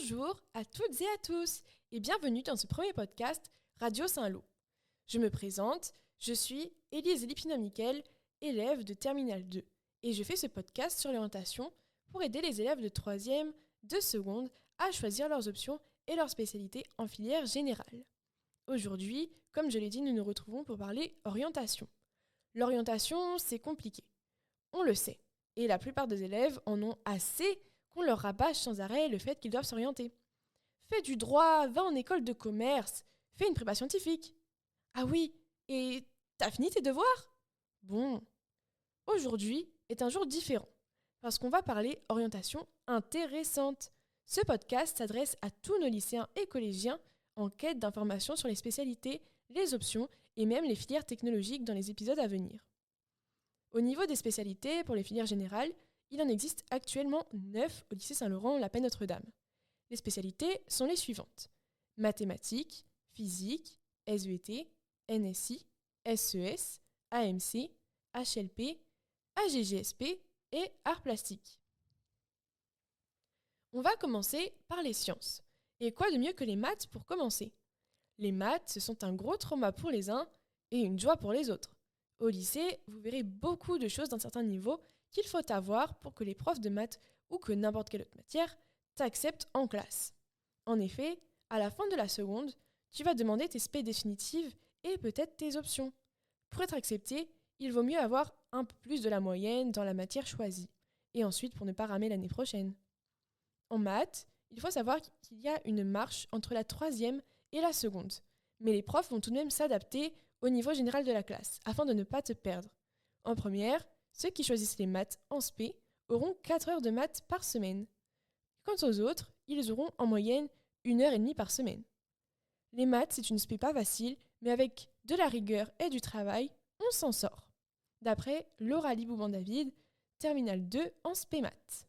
Bonjour à toutes et à tous et bienvenue dans ce premier podcast Radio Saint-Lô. Je me présente, je suis Élise Lipina-Miquel, élève de Terminale 2 et je fais ce podcast sur l'orientation pour aider les élèves de 3e, de seconde à choisir leurs options et leurs spécialités en filière générale. Aujourd'hui, comme je l'ai dit, nous nous retrouvons pour parler orientation. L'orientation, c'est compliqué, on le sait, et la plupart des élèves en ont assez qu'on leur rabâche sans arrêt le fait qu'ils doivent s'orienter. Fais du droit, va en école de commerce, fais une prépa scientifique. Ah oui, et t'as fini tes devoirs ? Bon, aujourd'hui est un jour différent, parce qu'on va parler orientation intéressante. Ce podcast s'adresse à tous nos lycéens et collégiens en quête d'informations sur les spécialités, les options et même les filières technologiques dans les épisodes à venir. Au niveau des spécialités pour les filières générales, il en existe actuellement 9 au lycée Saint-Laurent-La-Paix-Notre-Dame. Les spécialités sont les suivantes: mathématiques, physique, SVT, NSI, SES, AMC, HLP, AGGSP et arts plastiques. On va commencer par les sciences. Et quoi de mieux que les maths pour commencer ? Les maths, ce sont un gros trauma pour les uns et une joie pour les autres. Au lycée, vous verrez beaucoup de choses d'un certain niveau qu'il faut avoir pour que les profs de maths ou que n'importe quelle autre matière t'acceptent en classe. En effet, à la fin de la seconde, tu vas demander tes spé définitives et peut-être tes options. Pour être accepté, il vaut mieux avoir un peu plus de la moyenne dans la matière choisie, et ensuite pour ne pas ramer l'année prochaine. En maths, il faut savoir qu'il y a une marche entre la 3e et la seconde, mais les profs vont tout de même s'adapter au niveau général de la classe, afin de ne pas te perdre. En première, ceux qui choisissent les maths en spé auront 4 heures de maths par semaine. Quant aux autres, ils auront en moyenne 1h30 par semaine. Les maths, c'est une spé pas facile, mais avec de la rigueur et du travail, on s'en sort. D'après Laura Libouban-David, Terminale 2 en spé maths.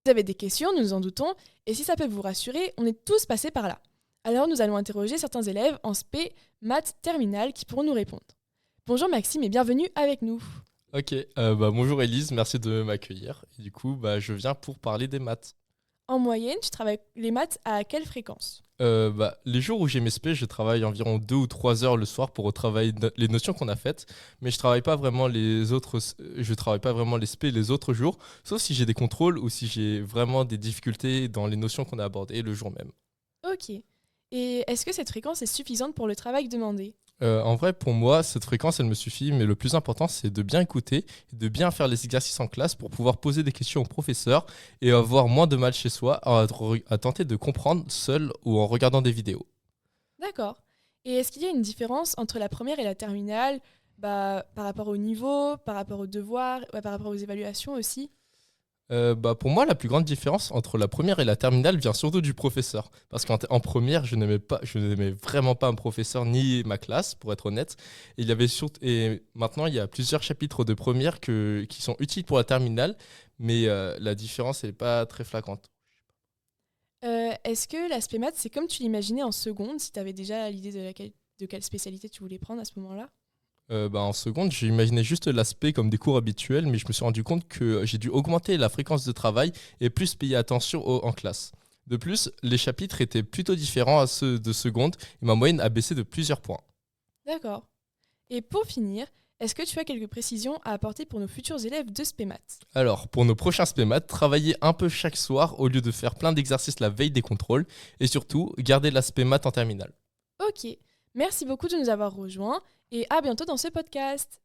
Vous avez des questions, nous en doutons, et si ça peut vous rassurer, on est tous passés par là. Alors nous allons interroger certains élèves en spé maths terminale qui pourront nous répondre. Bonjour Maxime et bienvenue avec nous. Ok, bonjour Élise, merci de m'accueillir. Et du coup, je viens pour parler des maths. En moyenne, tu travailles les maths à quelle fréquence ? Les jours où j'ai mes spé, je travaille environ 2 ou 3 heures le soir pour retravailler les notions qu'on a faites, mais je travaille pas vraiment les spé les autres jours, sauf si j'ai des contrôles ou si j'ai vraiment des difficultés dans les notions qu'on a abordées le jour même. Ok. Et est-ce que cette fréquence est suffisante pour le travail demandé ? En vrai, pour moi, cette fréquence, elle me suffit, mais le plus important, c'est de bien écouter, de bien faire les exercices en classe pour pouvoir poser des questions au professeur et avoir moins de mal chez soi à tenter de comprendre seul ou en regardant des vidéos. D'accord. Et est-ce qu'il y a une différence entre la première et la terminale, par rapport au niveau, par rapport aux devoirs, par rapport aux évaluations aussi ? Pour moi, la plus grande différence entre la première et la terminale vient surtout du professeur. Parce qu'en première, je n'aimais vraiment pas un professeur ni ma classe, pour être honnête. Et maintenant, il y a plusieurs chapitres de première qui sont utiles pour la terminale, mais la différence n'est pas très flagrante. Est-ce que l'aspect maths, c'est comme tu l'imaginais en seconde, si tu avais déjà l'idée de quelle spécialité tu voulais prendre à ce moment-là ? En seconde, j'imaginais juste l'aspect comme des cours habituels, mais je me suis rendu compte que j'ai dû augmenter la fréquence de travail et plus payer attention en classe. De plus, les chapitres étaient plutôt différents à ceux de seconde et ma moyenne a baissé de plusieurs points. D'accord. Et pour finir, est-ce que tu as quelques précisions à apporter pour nos futurs élèves de spé maths ? Alors, pour nos prochains spé-maths, travaillez un peu chaque soir au lieu de faire plein d'exercices la veille des contrôles et surtout, gardez l'aspect maths en terminale. Ok, merci beaucoup de nous avoir rejoints et à bientôt dans ce podcast.